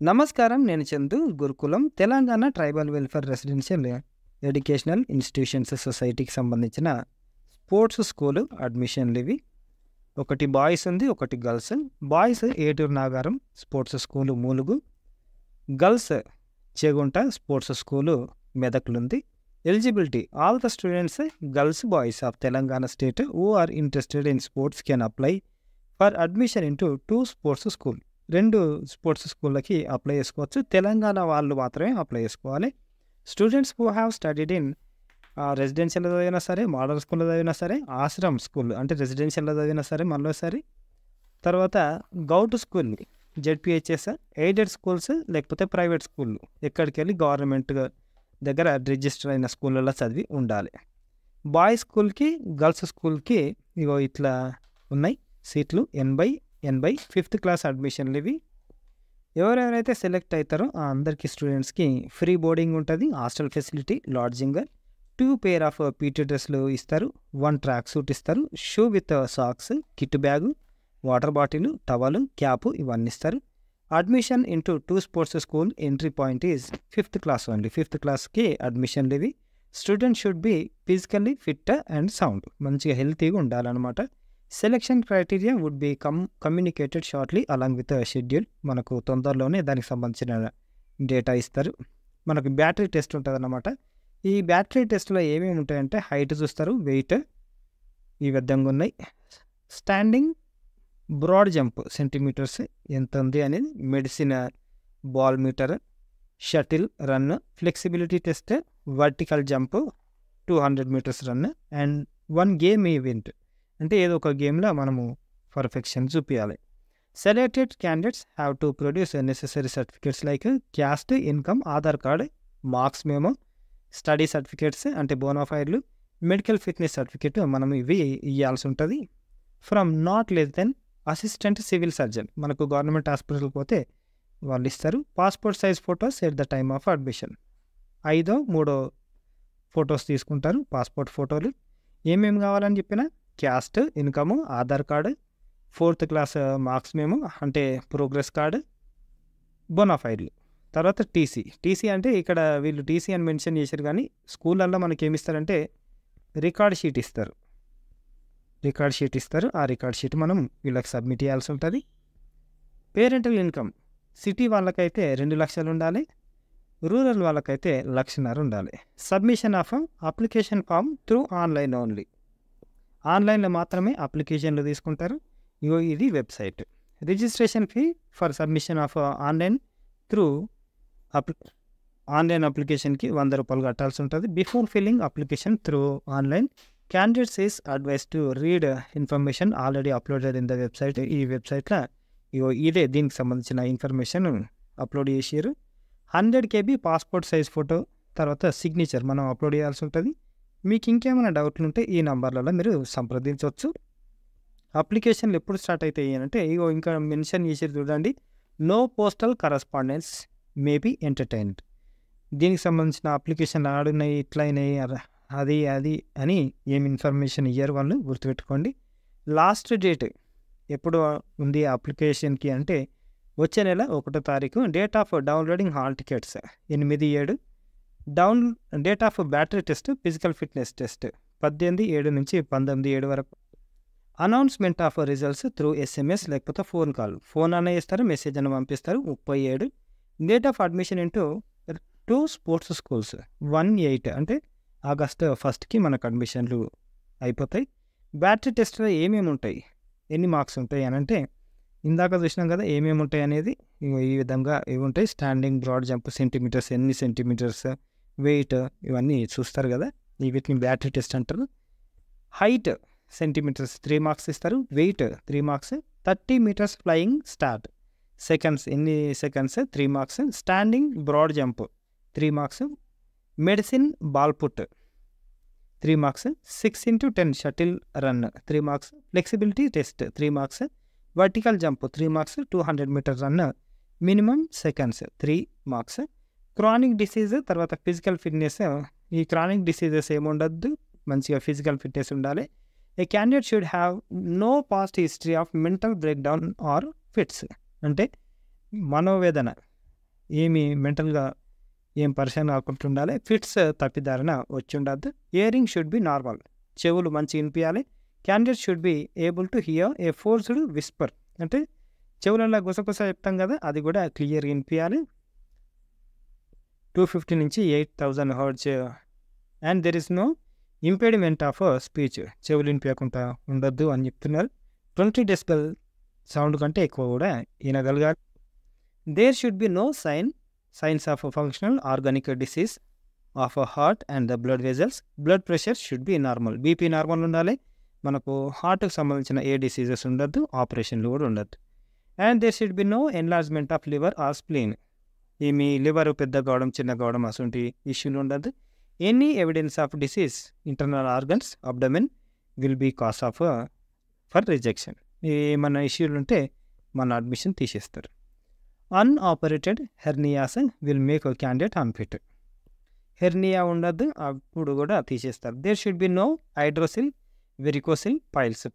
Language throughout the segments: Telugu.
నమస్కారం. నేను Chandu. Gurukulam Telangana tribal welfare residential educational institutions సొసైటీకి సంబంధించిన స్పోర్ట్స్ స్కూలు అడ్మిషన్లు ఇవి. ఒకటి బాయ్స్ ఉంది, ఒకటి girls. Boys Eturu Nagaram sports school Mulugu, girls Chegunta sports school మెదక్లుంది. Eligibility all the students girls boys of Telangana state who are interested in sports can apply for admission into 2 sports school. 2 sports స్కూళ్ళకి అప్లై చేసుకోవచ్చు. తెలంగాణ వాళ్ళు మాత్రమే అప్లై చేసుకోవాలి. Students who have studied in రెసిడెన్షియల్లో చదివినా సరే, మోడల్ స్కూల్లో చదివినా సరే, ఆశ్రమ్ స్కూల్ అంటే రెసిడెన్షియల్లో చదివినా సరే మళ్ళీసారి, తర్వాత govt school, ZPHS, aided schools లేకపోతే ప్రైవేట్ స్కూళ్ళు ఎక్కడికి వెళ్ళి గవర్నమెంట్ దగ్గర రిజిస్టర్ అయిన స్కూళ్ళలో చదివి ఉండాలి. బాయ్స్ స్కూల్కి గర్ల్స్ స్కూల్కి ఇగో ఇట్లా ఉన్నాయి సీట్లు 80 5th క్లాస్ అడ్మిషన్లు ఇవి. ఎవరెవరైతే సెలెక్ట్ అవుతారో ఆ అందరికీ స్టూడెంట్స్కి ఫ్రీ బోర్డింగ్ ఉంటుంది, hostel facility, lodging, 2 pair of PT డ్రెస్లు ఇస్తారు, 1 ట్రాక్ సూట్ ఇస్తారు, shoe with socks, kit bag, water bottle, towel, cap ఇవన్నీ ఇస్తారు. Admission into 2 sports school entry point is 5th class only. 5th క్లాస్కి అడ్మిషన్లు ఇవి. Student should be physically fit and sound, మంచిగా హెల్తీగా ఉండాలన్నమాట. Selection criteria would be communicated shortly along with schedule. మనకు తొందరలోనే దానికి సంబంధించిన డేటా ఇస్తారు. మనకు బ్యాటరీ టెస్ట్ ఉంటుంది అన్నమాట. ఈ బ్యాటరీ టెస్ట్లో ఏమేమి ఉంటాయంటే హైట్ చూస్తారు, వెయిట్ ఈ విధంగా ఉన్నాయి, స్టాండింగ్ బ్రాడ్ జంప్ సెంటీమీటర్స్ ఎంత ఉంది అనేది, medicine ball metre, shuttle run, flexibility test, vertical jump 200 metres run and 1 game event అంటే ఏదో ఒక గేమ్లో మనము పర్ఫెక్షన్ చూపించాలి. Selected candidates have to produce necessary certificates like caste, income, Aadhaar card, marks memo, study certificates అంటే బోనాఫైడ్లు, మెడికల్ ఫిట్నెస్ సర్టిఫికేట్ మనం ఇవి ఇవ్వాల్సి ఉంటుంది. From not less than assistant civil surgeon, మనకు గవర్నమెంట్ హాస్పిటల్కి పోతే వాళ్ళు ఇస్తారు. Passport size photos at the time of admission, 5వ 3వ ఫొటోస్ తీసుకుంటారు, పాస్పోర్ట్ ఫోటోలు. ఏమేమి కావాలని చెప్పినా caste, income, Aadhaar card, 4th class marks మేము అంటే ప్రోగ్రెస్ కార్డు, బోనాఫైడ్లు, తర్వాత టీసీ అంటే ఇక్కడ వీళ్ళు టీసీ అని మెన్షన్ చేశారు కానీ స్కూళ్ళల్లో మనకి ఏమి ఇస్తారంటే రికార్డ్ షీట్ ఇస్తారు. ఆ రికార్డ్ షీట్ మనం వీళ్ళకి సబ్మిట్ చేయాల్సి ఉంటుంది. పేరెంటల్ ఇన్కమ్ సిటీ వాళ్ళకైతే 2 లక్షలు ఉండాలి, రూరల్ వాళ్ళకైతే 1.5 లక్షలు ఉండాలి. Submission of application form through online only, ఆన్లైన్లో మాత్రమే అప్లికేషన్లు తీసుకుంటారు. ఇది website. Registration fee for submission of online through online అప్లికేషన్కి 100 రూపాయలు కట్టాల్సి ఉంటుంది. Before filling application through online candidates is advise to read information already uploaded in the website. ఈ వెబ్సైట్లో ఇదే దీనికి సంబంధించిన ఇన్ఫర్మేషన్ అప్లోడ్ చేసారు. 100 KB పాస్పోర్ట్ సైజ్ ఫోటో, తర్వాత సిగ్నేచర్ మనం అప్లోడ్ చేయాల్సి ఉంటుంది. మీకు ఇంకేమైనా డౌట్లు ఉంటే ఈ నంబర్లలో మీరు సంప్రదించవచ్చు. అప్లికేషన్లు ఎప్పుడు స్టార్ట్ అవుతాయి అంటే ఇంకా మెన్షన్ చేసేది చూడండి, no postal correspondence may be entertained. దీనికి సంబంధించిన అప్లికేషన్లు ఆడున్నాయి, ఇట్లయినాయి, అది అని ఏమి ఇన్ఫర్మేషన్ ఇయ్యారు వాళ్ళు గుర్తుపెట్టుకోండి. లాస్ట్ డేట్ ఎప్పుడు ఉంది అప్లికేషన్కి అంటే వచ్చే నెల 1వ తారీఖు. Date of downloading hall tickets 8/7. Date of battery test, physical fitness test 18/7 నుంచి 19/7 వరకు. Announcement of results through SMS లేకపోతే ఫోన్ కాల్, ఫోన్ అనే ఇస్తారు, మెసేజ్ అని పంపిస్తారు 37. Date of admission into 2 sports schools 1/8 అంటే ఆగస్టు 1కి మనకు అడ్మిషన్లు అయిపోతాయి. బ్యాటరీ టెస్ట్లో ఏమేమి ఉంటాయి, ఎన్ని మార్క్స్ ఉంటాయి అని అంటే ఇందాక చూసినాం కదా ఏమేమి ఉంటాయి అనేది. ఈ విధంగా ఇవి ఉంటాయి. స్టాండింగ్ బ్రాడ్ జంప్ సెంటీమీటర్స్, ఎన్ని సెంటీమీటర్స్, వెయిట్ ఇవన్నీ చూస్తారు కదా, వీటిని బ్యాటరీ టెస్ట్ అంటారు. హైట్ సెంటీమీటర్స్ 3 మార్క్స్ ఇస్తారు, weight 3 marks, 30 metres flying start, seconds ఎన్ని seconds 3 marks, standing broad jump 3 marks, medicine ball put 3 marks, 6x10 shuttle run 3 marks, flexibility test 3 marks, vertical jump 3 marks, 200 metre run minimum seconds 3 marks. Chronic disease తర్వాత ఫిజికల్ ఫిట్నెస్, ఈ క్రానిక్ డిసీజెస్ ఏముండద్దు, మంచిగా ఫిజికల్ ఫిట్నెస్ ఉండాలి. A candidate should have no past history of mental break down or fits అంటే మనోవేదన ఏమి మెంటల్గా ఏం పరిశాన్ కాకుండా ఉండాలి. ఫిట్స్ తప్పిదారిన వచ్చి ఉండద్దు. ఇయరింగ్ షుడ్ బి నార్మల్, చెవులు మంచి వినిపించాలి. Candidate should be able to hear A forced Whisper, అంటే చెవులలో గుసగుస చెప్తాం కదా, అది కూడా క్లియర్గా వినిపించాలి. 250 నుంచి 8000 hertz. And there is no impediment of speech, చెవులు వినిపించకుండా ఉండొద్దు అని చెప్తున్నారు. 20 డెసిబెల్ సౌండ్ కంటే ఎక్కువ కూడా వినగలగాలి. There should be no signs of functional organic disease of heart and the blood vessels. Blood pressure should be normal, BP normal ఉండాలి. మనకు హార్ట్కి సంబంధించిన ఏ డిసీజెస్ ఉండద్దు, ఆపరేషన్లు కూడా ఉండద్దు. And there should be no enlargement of liver or spleen, మీ లివర్ పెద్ద కావడం చిన్న కావడం అటువంటి ఇష్యూలు ఉండద్దు. Any evidence of disease internal organs abdomen will be cause of for rejection. ఏమన్నా ఇష్యూలు ఉంటే మన అడ్మిషన్ తీసేస్తారు. Unoperated hernias will make candidate unfit, hernia ఉండద్దు, అప్పుడు కూడా తీసేస్తారు. There should be no hydrocele varicocele piles,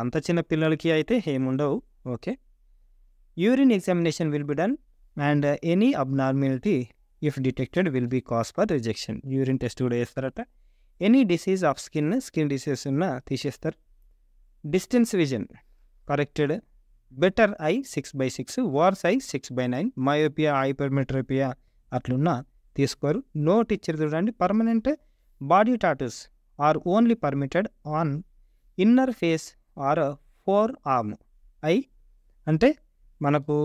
అంత చిన్న పిల్లలకి అయితే ఏముండవు. Okay. Urine examination will be done and any abnormality if detected will be cause for rejection. Urine test కూడా చేస్తారట. Any disease of skin disease ఉన్న తీసేస్తారు. Distance vision corrected. Better eye 6/6, worse eye 6/9, myopia hypermetropia అట్లున్నా తీసుకోరు. నోట్ ఇచ్చారు చూడండి. Permanent body tattoos are only permitted on inner face or forearm. ఐ అంటే మనకు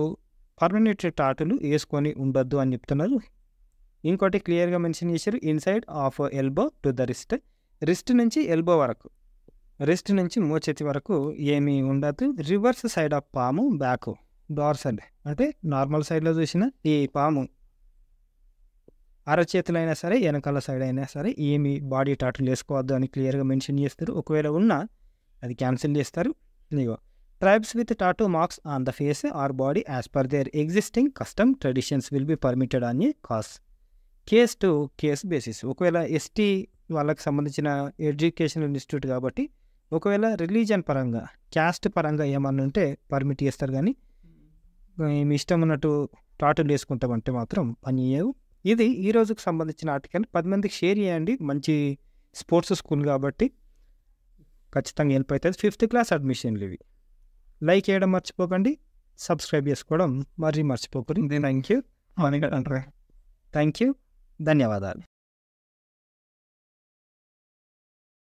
పర్మనెంట్ టాటూలు వేసుకొని ఉండొద్దు అని చెప్తున్నారు. ఇంకోటి క్లియర్గా మెన్షన్ చేశారు, inside of elbow to the wrist, wrist నుంచి ఎల్బో వరకు, రిస్ట్ నుంచి మోచేతి వరకు ఏమీ ఉండదు. రివర్స్ సైడ్ ఆఫ్ పాము బ్యాక్ డార్సల్, అంటే నార్మల్ సైడ్లో చూసిన ఈ పాము అరచేతులు అయినా సరే వెనకాల సైడ్ అయినా సరే ఏమి బాడీ టాటూలు వేసుకోవద్దు అని క్లియర్గా మెన్షన్ చేస్తారు. ఒకవేళ ఉన్నా అది క్యాన్సిల్ చేస్తారు. ఇగో tribes with tattoo marks on the face or body as per their existing custom traditions will be permitted on a cause case to case basis. ఒకవేళ ఎస్టీ వాళ్ళకి సంబంధించిన ఎడ్యుకేషనల్ ఇన్స్టిట్యూట్ కాబట్టి ఒకవేళ రిలీజన్ పరంగా క్యాస్ట్ పరంగా ఏమన్నా ఉంటే పర్మిట్ చేస్తారు, కానీ మీ ఇష్టం ఉన్నట్టు టాటూలు వేసుకుంటామంటే మాత్రం పని చేయవు. ఇది ఈ రోజుకు సంబంధించిన ఆర్టికల్. 10 మందికి షేర్ చేయండి. మంచి స్పోర్ట్స్ స్కూల్ కాబట్టి ఖచ్చితంగా హెల్ప్ అవుతుంది. 5th క్లాస్ అడ్మిషన్లు ఇవి. లైక్ చేయడం మర్చిపోకండి, సబ్స్క్రైబ్ చేసుకోవడం మరీ మర్చిపోకండి. థ్యాంక్ యూ, ధన్యవాదాలు.